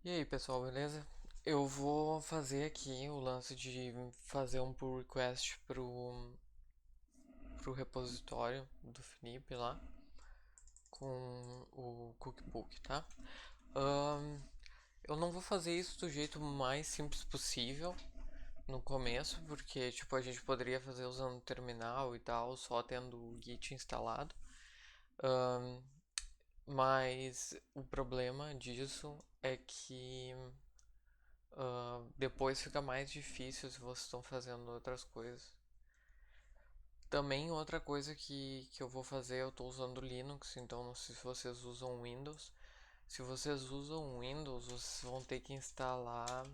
E aí pessoal, beleza? Eu vou fazer aqui o lance de fazer um pull request pro repositório do Felipe lá com o cookbook, tá? Ahn, eu não vou fazer isso do jeito mais simples possível no começo, porque tipo a gente poderia fazer usando o terminal e tal, só tendo o Git instalado. Ahn, mas o problema disso é que depois fica mais difícil se vocês estão fazendo outras coisas. Também outra coisa que eu vou fazer, eu estou usando Linux, então não sei se vocês usam Windows. Se vocês usam Windows, vocês vão ter que instalar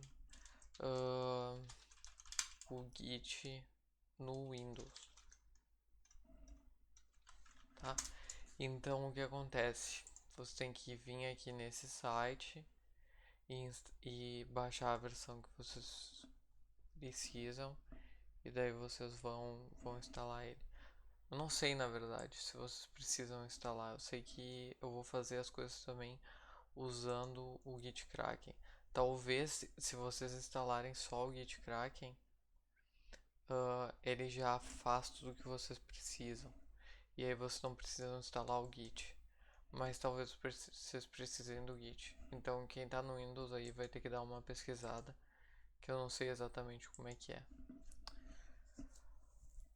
uh, o Git no Windows, tá? Então o que acontece? Você tem que vir aqui nesse site e baixar a versão que vocês precisam e daí vocês vão instalar ele. Eu não sei na verdade se vocês precisam instalar. Eu sei que eu vou fazer as coisas também usando o Git Kraken. Talvez se vocês instalarem só o Git Kraken, ele já faz tudo o que vocês precisam. E aí vocês não precisam instalar o Git. Mas talvez vocês precisem do Git. Então quem está no Windows aí vai ter que dar uma pesquisada, que eu não sei exatamente como é que é.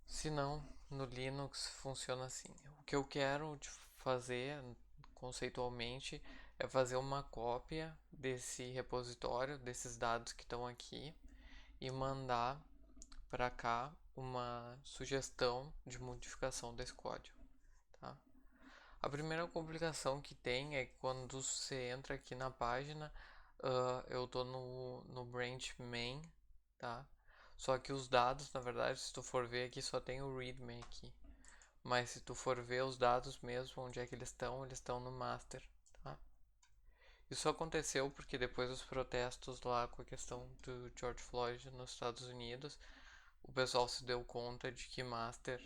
Se não, no Linux funciona assim. O que eu quero fazer conceitualmente é fazer uma cópia desse repositório, desses dados que estão aqui, e mandar para cá uma sugestão de modificação desse código. Tá? A primeira complicação que tem é que quando você entra aqui na página, eu estou no branch main, tá? Só que os dados, na verdade, se tu for ver aqui, só tem o readme aqui. Mas se tu for ver os dados mesmo, onde é que eles estão no master, tá? Isso aconteceu porque depois dos protestos lá com a questão do George Floyd nos Estados Unidos, o pessoal se deu conta de que master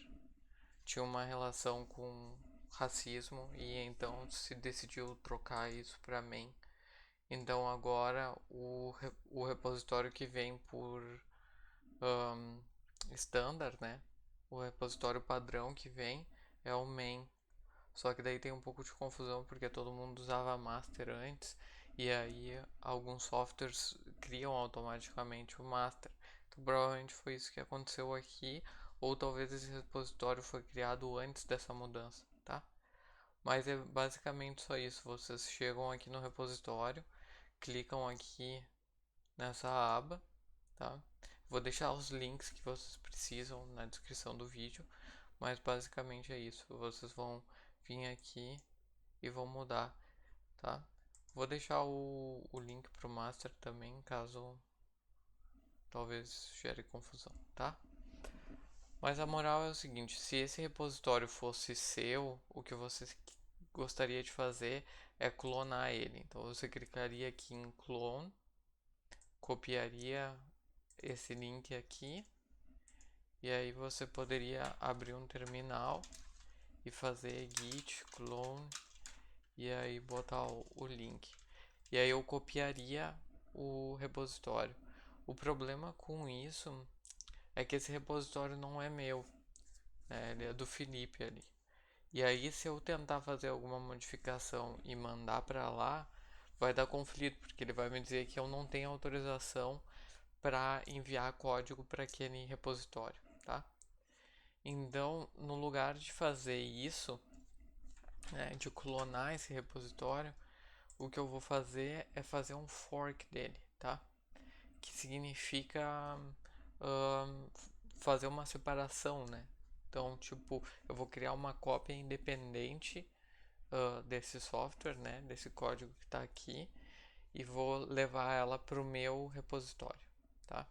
tinha uma relação com racismo e então se decidiu trocar isso para main. Então agora o repositório que vem por um, standard, né? O repositório padrão que vem é o main. Só que daí tem um pouco de confusão porque todo mundo usava master antes e aí alguns softwares criam automaticamente o master. Então provavelmente foi isso que aconteceu aqui, ou talvez esse repositório foi criado antes dessa mudança, tá? Mas é basicamente só isso. Vocês chegam aqui no repositório, clicam aqui nessa aba, tá? Vou deixar os links que vocês precisam na descrição do vídeo, mas basicamente é isso. Vocês vão vir aqui e vão mudar, tá? Vou deixar o link pro master também, caso talvez gere confusão, tá? Mas a moral é o seguinte, se esse repositório fosse seu, o que você gostaria de fazer é clonar ele. Então você clicaria aqui em clone, copiaria esse link aqui e aí você poderia abrir um terminal e fazer git clone e aí botar o link. E aí eu copiaria o repositório. O problema com isso é que esse repositório não é meu, né? Ele é do Felipe ali. E aí se eu tentar fazer alguma modificação e mandar para lá, vai dar conflito, porque ele vai me dizer que eu não tenho autorização para enviar código para aquele repositório, tá? Então, no lugar de fazer isso, né, de clonar esse repositório, o que eu vou fazer é fazer um fork dele, tá? Que significa um, fazer uma separação, né? Então, tipo, eu vou criar uma cópia independente desse software, né? Desse código que está aqui e vou levar ela para o meu repositório, tá?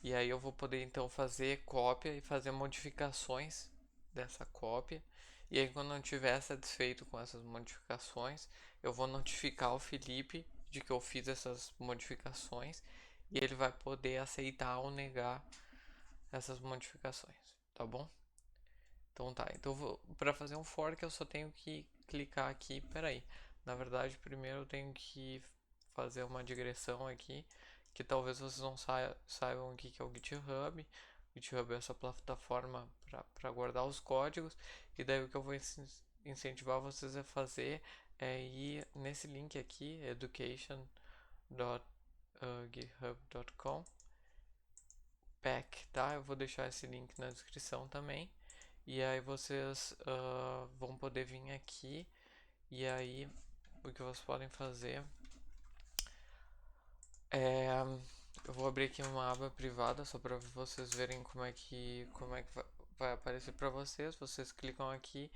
E aí eu vou poder então fazer cópia e fazer modificações dessa cópia. E aí quando eu estiver satisfeito com essas modificações, eu vou notificar o Felipe de que eu fiz essas modificações e ele vai poder aceitar ou negar essas modificações, tá bom? Então tá, então para fazer um fork eu só tenho que clicar aqui, peraí. Na verdade, primeiro eu tenho que fazer uma digressão aqui, que talvez vocês não saibam o que é o GitHub. O GitHub é essa plataforma para guardar os códigos, e daí o que eu vou incentivar vocês a fazer é ir nesse link aqui, education.github.com pack, tá? Eu vou deixar esse link na descrição também. E aí vocês vão poder vir aqui, e aí o que vocês podem fazer é, eu vou abrir aqui uma aba privada só para vocês verem como é que vai aparecer para vocês. Vocês clicam aqui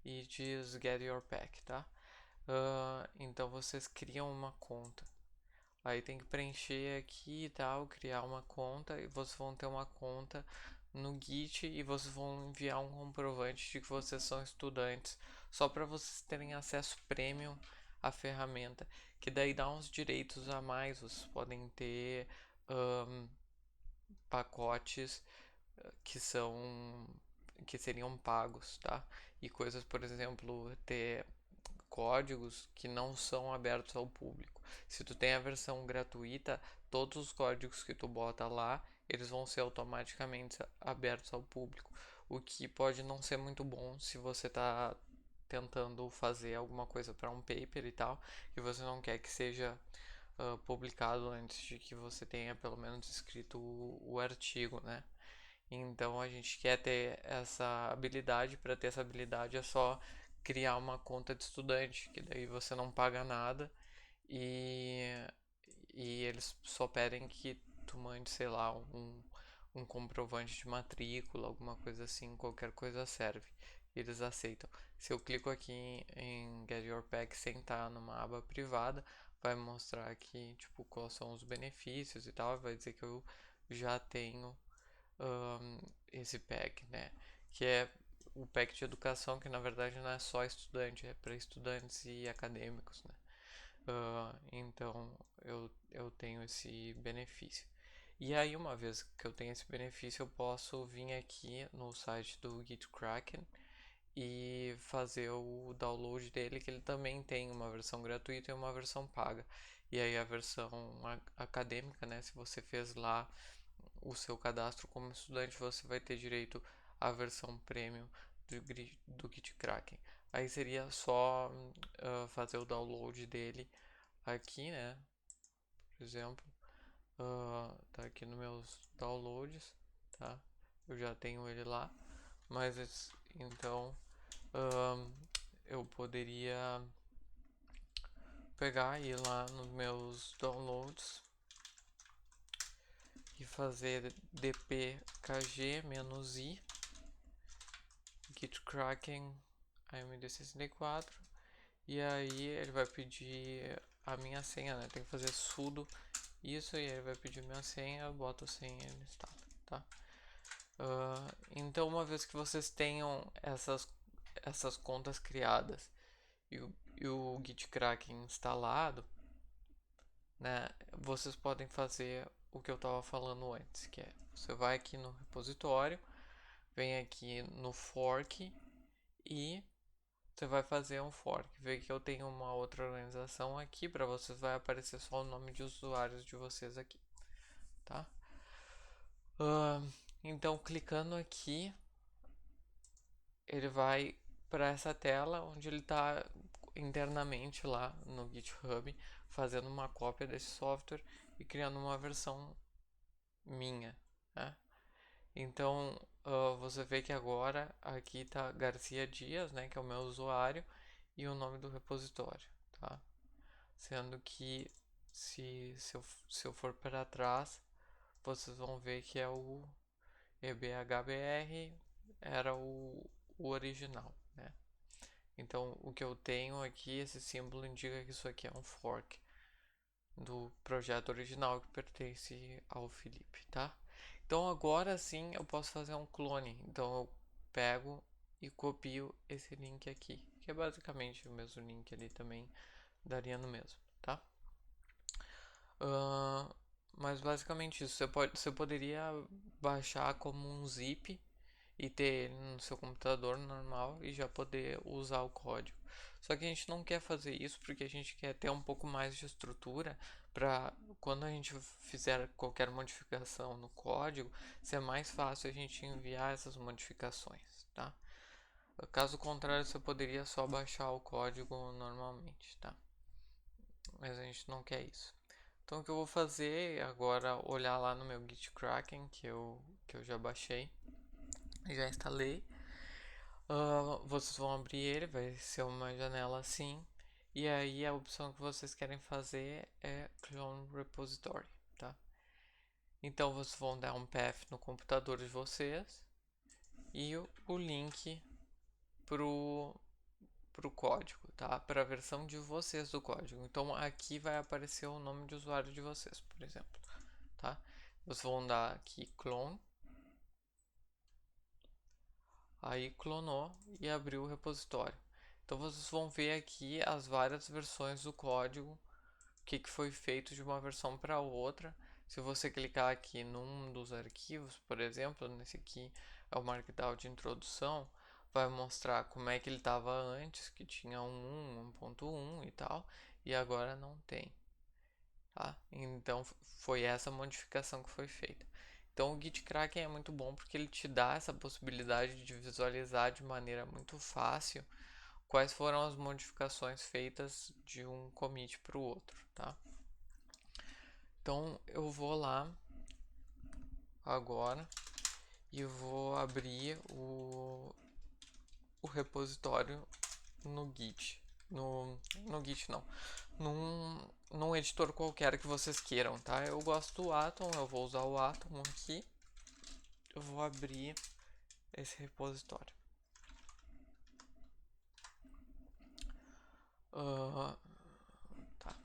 e diz Get Your Pack, tá? Então vocês criam uma conta. Aí tem que preencher aqui e tal, criar uma conta, e vocês vão ter uma conta no Git, e vocês vão enviar um comprovante de que vocês são estudantes, só para vocês terem acesso premium à ferramenta, que daí dá uns direitos a mais. Vocês podem ter pacotes que seriam pagos, tá? E coisas, por exemplo, ter códigos que não são abertos ao público. Se tu tem a versão gratuita, todos os códigos que tu bota lá, eles vão ser automaticamente abertos ao público, o que pode não ser muito bom se você está tentando fazer alguma coisa para um paper e tal, e você não quer que seja publicado antes de que você tenha pelo menos escrito o artigo, né? Então a gente quer ter essa habilidade. Para ter essa habilidade é só criar uma conta de estudante, que daí você não paga nada, e, e eles só pedem que tu mande, sei lá, um comprovante de matrícula, alguma coisa assim, qualquer coisa serve. Eles aceitam. Se eu clico aqui em Get Your Pack sem estar numa aba privada, vai mostrar aqui, tipo, quais são os benefícios e tal, vai dizer que eu já tenho esse pack, né? Que é o pack de educação, que na verdade não é só estudante, é para estudantes e acadêmicos, né? Então eu tenho esse benefício. E aí, uma vez que eu tenho esse benefício, eu posso vir aqui no site do GitKraken e fazer o download dele, que ele também tem uma versão gratuita e uma versão paga. E aí a versão acadêmica, né, se você fez lá o seu cadastro como estudante, você vai ter direito à versão premium do GitKraken. Aí seria só fazer o download dele aqui, né? Por exemplo, tá aqui nos meus downloads, tá? Eu já tenho ele lá, mas então eu poderia pegar e ir lá nos meus downloads e fazer dpkg-i GitKraken AMD64, e aí ele vai pedir a minha senha, né? Tem que fazer sudo isso, e ele vai pedir minha senha, eu boto a senha e ele instala, tá? Então, uma vez que vocês tenham essas contas criadas e o GitKraken instalado, né, vocês podem fazer o que eu estava falando antes, que é você vai aqui no repositório, vem aqui no fork e você vai fazer um fork. Vê que eu tenho uma outra organização aqui, para vocês vai aparecer só o nome de usuários de vocês aqui, tá? Então, clicando aqui, ele vai para essa tela onde ele está internamente lá no GitHub, fazendo uma cópia desse software e criando uma versão minha, né? Então, você vê que agora aqui está Garcia Dias, né, que é o meu usuário, e o nome do repositório, tá? Sendo que se eu for para trás, vocês vão ver que é o EBHBR, era o original, né? Então, o que eu tenho aqui, esse símbolo indica que isso aqui é um fork do projeto original que pertence ao Felipe, tá? Então agora sim eu posso fazer um clone. Então eu pego e copio esse link aqui, que é basicamente o mesmo link ali, também daria no mesmo, tá? Mas basicamente isso. Você poderia baixar como um zip e ter ele no seu computador normal e já poder usar o código. Só que a gente não quer fazer isso porque a gente quer ter um pouco mais de estrutura para quando a gente fizer qualquer modificação no código, ser mais fácil a gente enviar essas modificações, tá? Caso contrário, você poderia só baixar o código normalmente, tá? Mas a gente não quer isso. Então o que eu vou fazer é agora olhar lá no meu Git Kraken que eu já baixei, já instalei. Vocês vão abrir ele, vai ser uma janela assim. E aí a opção que vocês querem fazer é Clone Repository, tá? Então vocês vão dar um path no computador de vocês e o link pro código, tá? Para a versão de vocês do código. Então aqui vai aparecer o nome de usuário de vocês, por exemplo, tá? Vocês vão dar aqui clone, aí clonou e abriu o repositório. Então vocês vão ver aqui as várias versões do código, o que foi feito de uma versão para outra. Se você clicar aqui num dos arquivos, por exemplo, nesse aqui é o Markdown de introdução, vai mostrar como é que ele estava antes, que tinha 1.1 e tal, e agora não tem, tá? Então foi essa modificação que foi feita. Então o Git Kraken é muito bom porque ele te dá essa possibilidade de visualizar de maneira muito fácil quais foram as modificações feitas de um commit para o outro, tá? Então eu vou lá agora e vou abrir o repositório no Git. No Git não. Num editor qualquer que vocês queiram, tá? Eu gosto do Atom, eu vou usar o Atom aqui. Eu vou abrir esse repositório. Tá.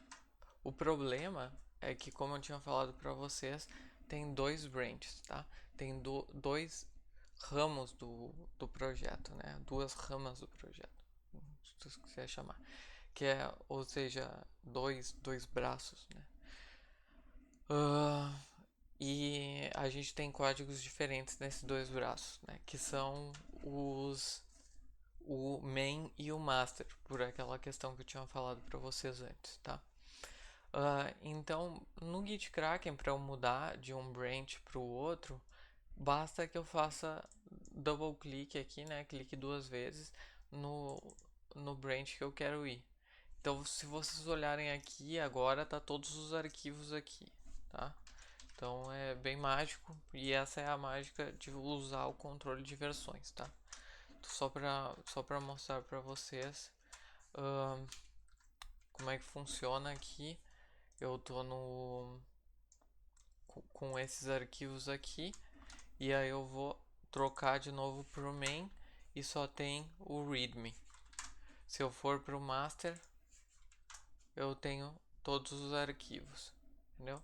O problema é que, como eu tinha falado para vocês, tem dois branches, tá? Tem dois ramos do projeto, né? Duas ramas do projeto, se você quiser chamar, que é, ou seja, dois braços, né? E a gente tem códigos diferentes nesses dois braços, né? Que são o main e o master, por aquela questão que eu tinha falado para vocês antes, tá? Então, no Git Kraken, para eu mudar de um branch para o outro, basta que eu faça double clique aqui, né? Clique duas vezes no branch que eu quero ir. Então, se vocês olharem aqui, agora tá todos os arquivos aqui, tá? Então é bem mágico e essa é a mágica de usar o controle de versões, tá? Só para mostrar para vocês como é que funciona aqui. Eu tô com esses arquivos aqui e aí eu vou trocar de novo pro main e só tem o readme. Se eu for pro master, eu tenho todos os arquivos, entendeu?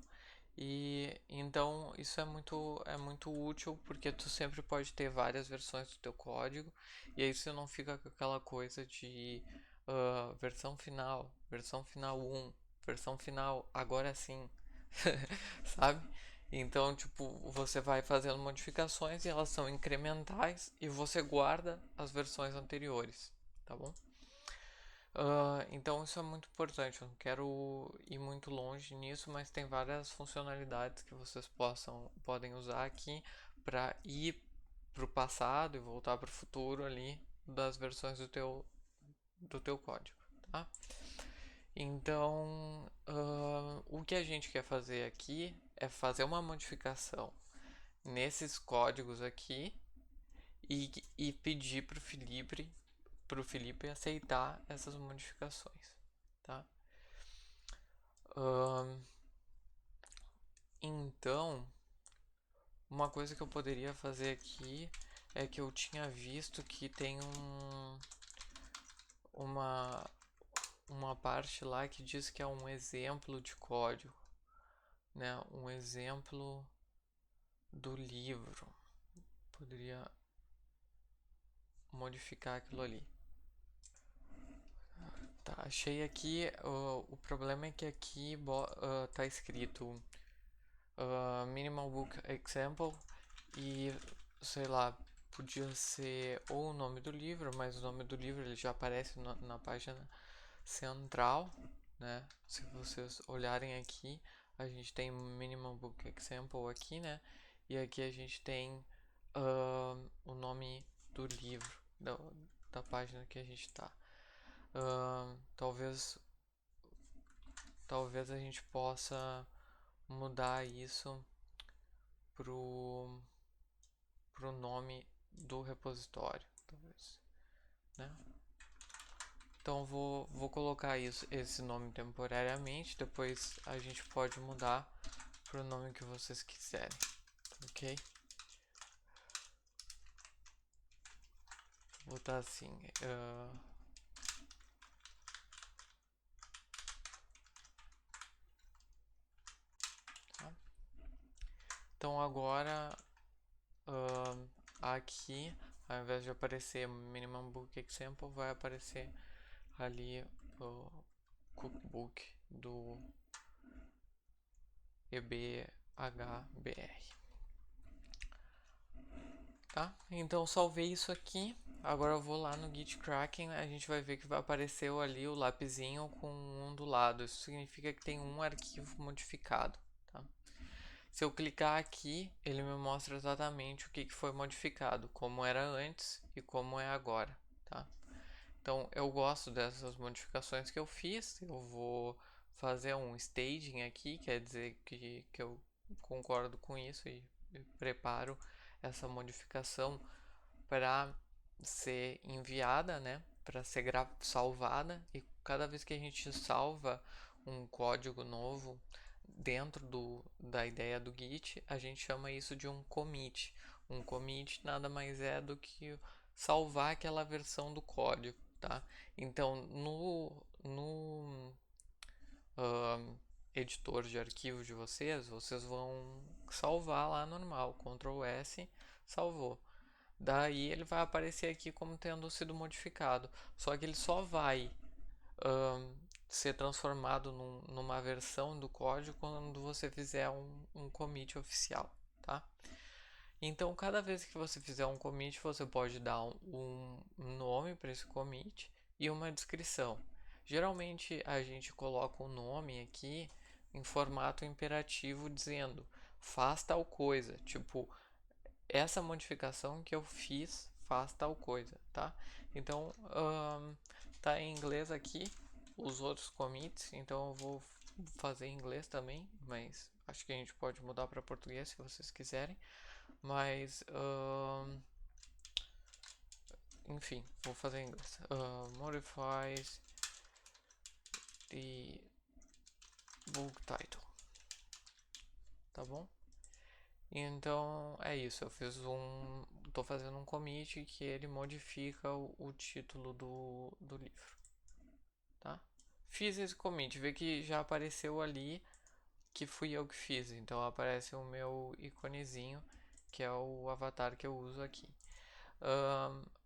E então isso é muito útil porque tu sempre pode ter várias versões do teu código e aí você não fica com aquela coisa de versão final 1, versão final agora sim, sabe? Então, tipo, você vai fazendo modificações e elas são incrementais e você guarda as versões anteriores, tá bom? Então isso é muito importante. Eu não quero ir muito longe nisso, mas tem várias funcionalidades que vocês podem usar aqui para ir para o passado e voltar para o futuro ali das versões do teu código, tá? Então, o que a gente quer fazer aqui é fazer uma modificação nesses códigos aqui e pedir para o Felipe aceitar essas modificações, tá? Então, uma coisa que eu poderia fazer aqui é que eu tinha visto que tem uma parte lá que diz que é um exemplo de código, né? Um exemplo do livro. Poderia modificar aquilo ali. Tá, achei aqui. O problema é que aqui tá escrito Minimal Book Example e sei lá, podia ser ou o nome do livro, mas o nome do livro ele já aparece na página central, né? Se vocês olharem aqui, a gente tem Minimum Book Example aqui, né? E aqui a gente tem o nome do livro, da página que a gente está. Talvez a gente possa mudar isso pro nome do repositório, talvez, né? Então vou colocar esse nome temporariamente, depois a gente pode mudar pro nome que vocês quiserem, ok? Vou botar assim, tá? Então agora aqui, ao invés de aparecer Minimum Book Example, vai aparecer ali o Cookbook do EBHBR. Tá? Então salvei isso aqui. Agora eu vou lá no Git Kraken, a gente vai ver que vai aparecer ali o lapisinho com um do lado. Isso significa que tem um arquivo modificado. Tá? Se eu clicar aqui, ele me mostra exatamente o que foi modificado, como era antes e como é agora. Tá? Então eu gosto dessas modificações que eu fiz. Eu vou fazer um staging aqui, quer dizer que eu concordo com isso e preparo essa modificação para ser enviada, né? Para ser salvada. E cada vez que a gente salva um código novo dentro da ideia do Git, a gente chama isso de um commit. Um commit nada mais é do que salvar aquela versão do código, tá? Então, no editor de arquivo de vocês vão salvar lá normal, Ctrl S, salvou. Daí ele vai aparecer aqui como tendo sido modificado, só que ele só vai ser transformado numa versão do código quando você fizer um commit oficial, tá? Então, cada vez que você fizer um commit, você pode dar um nome para esse commit e uma descrição. Geralmente, a gente coloca o nome aqui em formato imperativo dizendo faz tal coisa, tipo, essa modificação que eu fiz faz tal coisa, tá? Então, tá em inglês aqui os outros commits, então eu vou fazer em inglês também, mas acho que a gente pode mudar para português se vocês quiserem. Mas, enfim, vou fazer em inglês. Modifies the book title. Tá bom? Então é isso. Tô fazendo um commit que ele modifica o título do livro. Tá? Fiz esse commit, vê que já apareceu ali que fui eu que fiz. Então aparece o meu iconezinho, que é o avatar que eu uso aqui.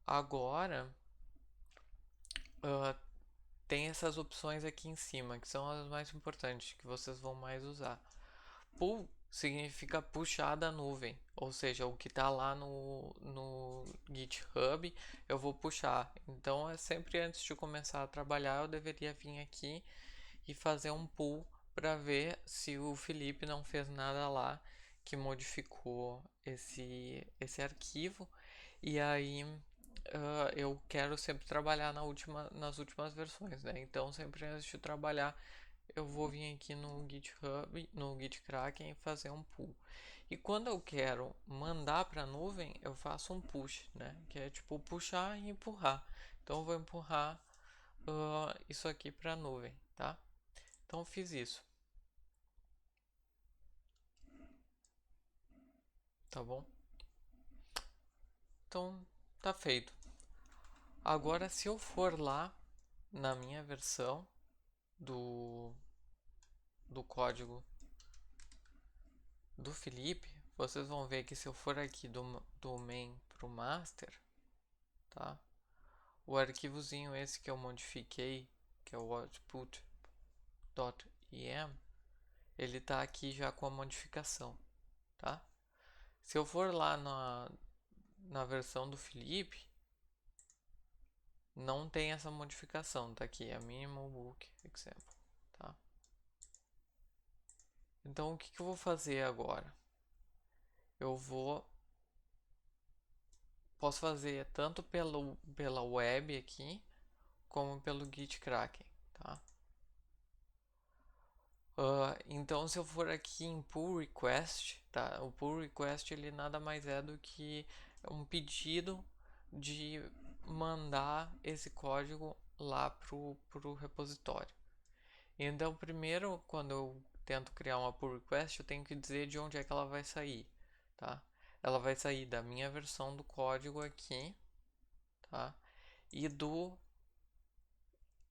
Agora tem essas opções aqui em cima, que são as mais importantes, que vocês vão mais usar. Pull significa puxar da nuvem, ou seja, o que está lá no GitHub eu vou puxar. Então é sempre antes de começar a trabalhar, eu deveria vir aqui e fazer um pull para ver se o Felipe não fez nada lá que modificou esse arquivo. E aí eu quero sempre trabalhar nas últimas versões, né? Então sempre antes de trabalhar eu vou vir aqui no GitHub, no GitKraken e fazer um pull. E quando eu quero mandar para a nuvem, eu faço um push, né? Que é tipo puxar e empurrar. Então eu vou empurrar isso aqui para a nuvem, tá? Então eu fiz isso, tá bom? Então tá feito. Agora se eu for lá na minha versão do código do Felipe, vocês vão ver que se eu for aqui do main pro master, tá? O arquivozinho esse que eu modifiquei, que é o output.em, ele tá aqui já com a modificação, tá? Se eu for lá na versão do Felipe, não tem essa modificação, tá aqui, a minimal book example, tá? Então o que eu vou fazer agora? Posso fazer tanto pela web aqui, como pelo Git Kraken, tá? Então se eu for aqui em pull request, tá? O pull request ele nada mais é do que um pedido de mandar esse código lá pro repositório. Então primeiro, quando eu tento criar uma pull request, eu tenho que dizer de onde é que ela vai sair, tá? Ela vai sair da minha versão do código aqui, tá? E do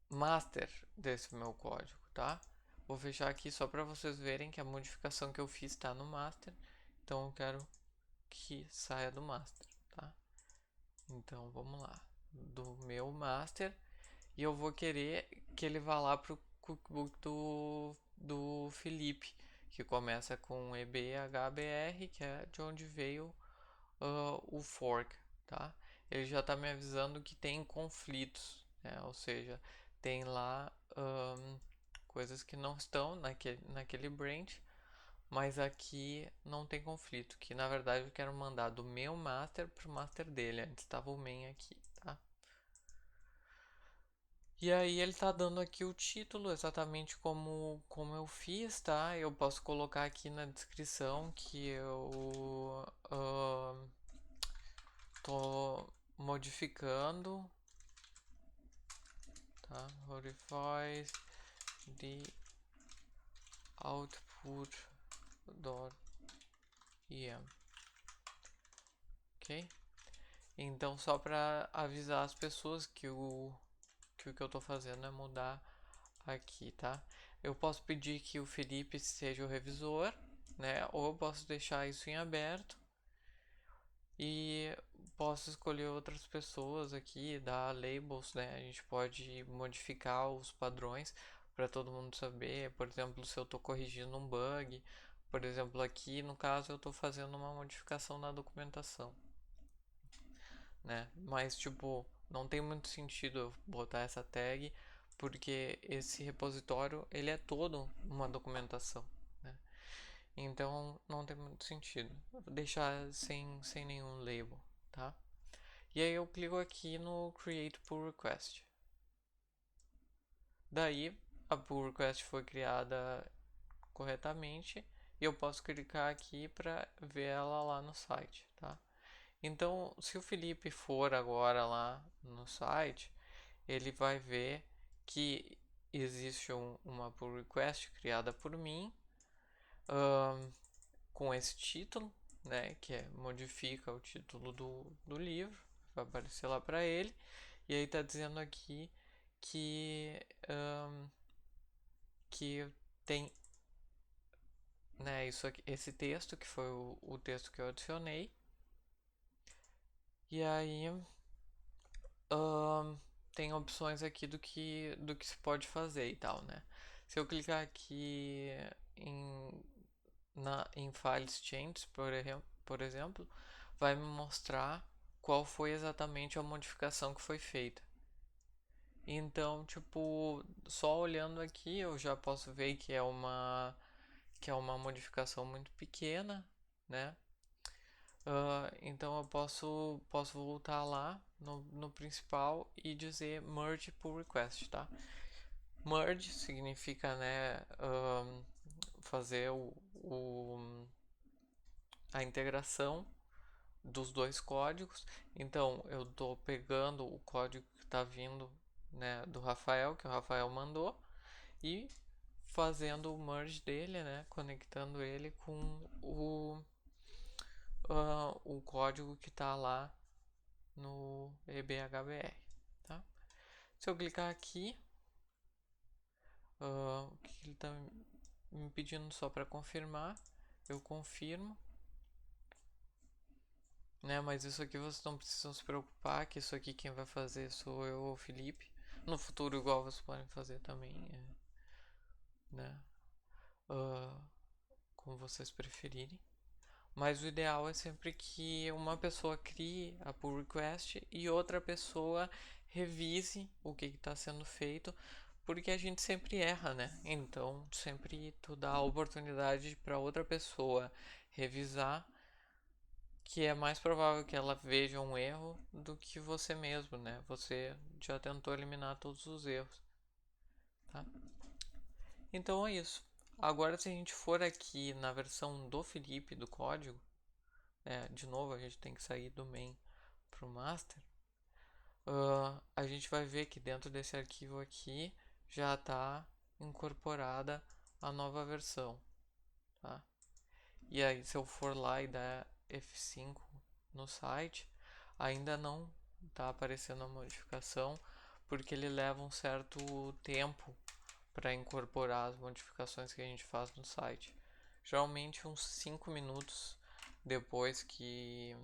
master desse meu código, tá? Vou fechar aqui só para vocês verem que a modificação que eu fiz está no master. Então eu quero que saia do master, tá? Então vamos lá, do meu master, e eu vou querer que ele vá lá pro cookbook do Felipe, que começa com EBHBR, que é de onde veio o fork, tá? Ele já está me avisando que tem conflitos, né? Ou seja, tem lá coisas que não estão naquele branch, mas aqui não tem conflito, que na verdade eu quero mandar do meu master pro master dele, antes estava o main aqui, tá? E aí ele tá dando aqui o título exatamente como eu fiz, tá? Eu posso colocar aqui na descrição que eu tô modificando, tá? Modifies the output.em, ok? Então só para avisar as pessoas que o que eu tô fazendo é mudar aqui, tá? Eu posso pedir que o Felipe seja o revisor, né? Ou eu posso deixar isso em aberto e posso escolher outras pessoas aqui, dar labels, né? A gente pode modificar os padrões para todo mundo saber, por exemplo, se eu estou corrigindo um bug, por exemplo, aqui no caso eu estou fazendo uma modificação na documentação, né? Mas tipo, não tem muito sentido eu botar essa tag, porque esse repositório ele é todo uma documentação, né? Então não tem muito sentido. Vou deixar sem nenhum label, tá? E aí eu clico aqui no Create Pull Request. Daí a pull request foi criada corretamente e eu posso clicar aqui para ver ela lá no site, tá? Então, se o Felipe for agora lá no site, ele vai ver que existe uma pull request criada por mim, com esse título, né, que modifica o título do livro, vai aparecer lá para ele, e aí tá dizendo aqui que que tem, né, isso aqui, esse texto que foi o texto que eu adicionei, e aí tem opções aqui do que se pode fazer e tal, né? Se eu clicar aqui em em Files Changes, por exemplo, vai me mostrar qual foi exatamente a modificação que foi feita. Então, tipo, só olhando aqui eu já posso ver que é uma modificação muito pequena, né? Então eu posso voltar lá no principal e dizer merge pull request, tá? Merge significa, né, fazer a integração dos dois códigos. Então eu estou pegando o código que está vindo, né, do Rafael, que o Rafael mandou, e fazendo o merge dele, né, conectando ele com o código que está lá no EBHBR, tá? Se eu clicar aqui, o que ele está me pedindo só para confirmar, eu confirmo, né? Mas isso aqui vocês não precisam se preocupar, que isso aqui quem vai fazer sou eu ou o Felipe. No futuro, igual vocês podem fazer também, né? Como vocês preferirem. Mas o ideal é sempre que uma pessoa crie a pull request e outra pessoa revise o que está sendo feito, porque a gente sempre erra, né? Então, sempre tu dá a oportunidade para outra pessoa revisar, que é mais provável que ela veja um erro do que você mesmo, né? Você já tentou eliminar todos os erros, tá? Então é isso. Agora, se a gente for aqui na versão do Felipe do código, de novo a gente tem que sair do main para o master. A gente vai ver que dentro desse arquivo aqui já está incorporada a nova versão, tá? E aí, se eu for lá e dar F5 no site, ainda não está aparecendo a modificação, porque ele leva um certo tempo para incorporar as modificações que a gente faz no site. Geralmente uns 5 minutos depois que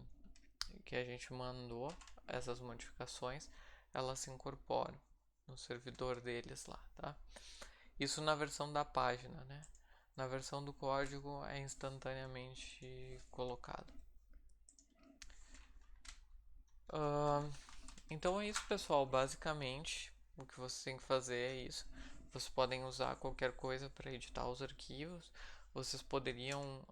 a gente mandou essas modificações, elas se incorporam no servidor deles lá, tá? Isso na versão da página, né? Na versão do código é instantaneamente colocado. Então é isso, pessoal. Basicamente, o que você tem que fazer é isso. Vocês podem usar qualquer coisa para editar os arquivos. Vocês poderiam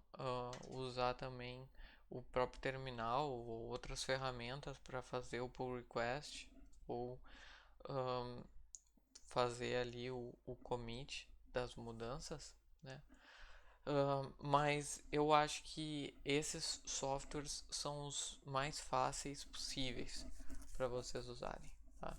usar também o próprio terminal ou outras ferramentas para fazer o pull request ou fazer ali o commit das mudanças, né? Mas eu acho que esses softwares são os mais fáceis possíveis para vocês usarem, tá?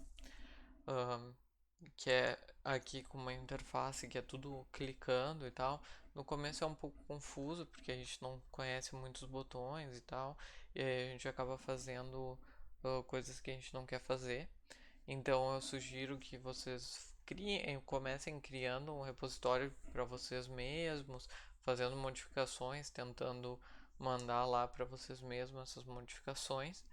Que é aqui com uma interface que é tudo clicando e tal. No começo é um pouco confuso porque a gente não conhece muitos botões e tal, e aí a gente acaba fazendo coisas que a gente não quer fazer. Então eu sugiro que vocês comecem criando um repositório para vocês mesmos, fazendo modificações, tentando mandar lá para vocês mesmos essas modificações.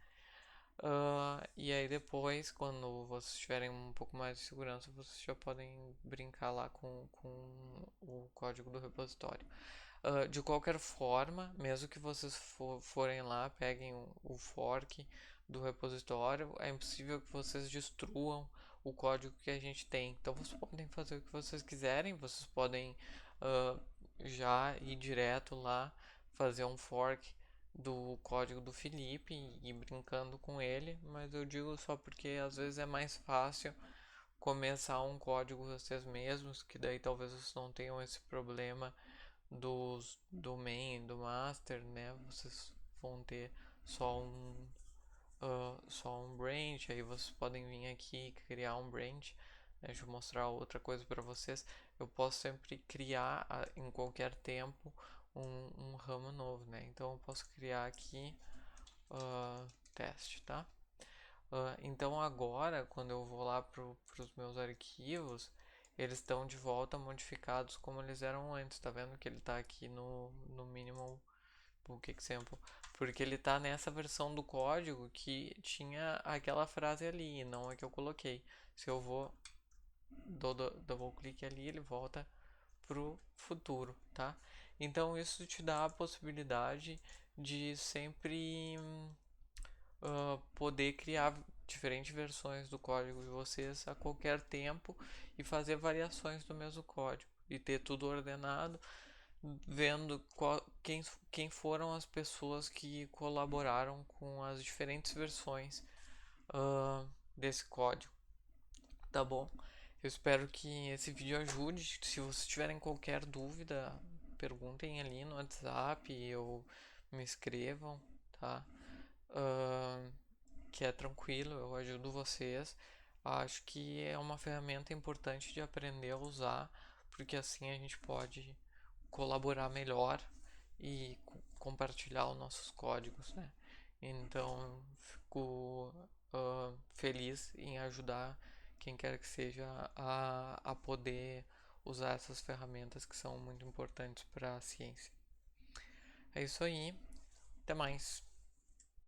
E aí depois, quando vocês tiverem um pouco mais de segurança, vocês já podem brincar lá com o código do repositório. De qualquer forma, mesmo que vocês forem lá, peguem o fork do repositório, é impossível que vocês destruam o código que a gente tem. Então vocês podem fazer o que vocês quiserem, vocês podem já ir direto lá, fazer um fork do código do Felipe e ir brincando com ele, mas eu digo só porque às vezes é mais fácil começar um código vocês mesmos, que daí talvez vocês não tenham esse problema do main, do master, né? Vocês vão ter só um branch, aí vocês podem vir aqui e criar um branch. Deixa eu mostrar outra coisa para vocês. Eu posso sempre criar em qualquer tempo um ramo novo, né? Então eu posso criar aqui teste, tá? Então agora, quando eu vou lá para os meus arquivos, eles estão de volta modificados como eles eram antes. Tá vendo que ele está aqui no minimal book example? Porque ele está nessa versão do código que tinha aquela frase ali, não a que eu coloquei. Se eu vou double clique ali, ele volta pro futuro, tá? Então isso te dá a possibilidade de sempre poder criar diferentes versões do código de vocês a qualquer tempo e fazer variações do mesmo código e ter tudo ordenado, vendo quem foram as pessoas que colaboraram com as diferentes versões desse código, tá bom? Eu espero que esse vídeo ajude. Se vocês tiverem qualquer dúvida, perguntem ali no WhatsApp ou me escrevam, tá? Que é tranquilo, eu ajudo vocês. Acho que é uma ferramenta importante de aprender a usar, porque assim a gente pode colaborar melhor e compartilhar os nossos códigos, né? Então, eu fico feliz em ajudar quem quer que seja a poder usar essas ferramentas que são muito importantes para a ciência. É isso aí, até mais.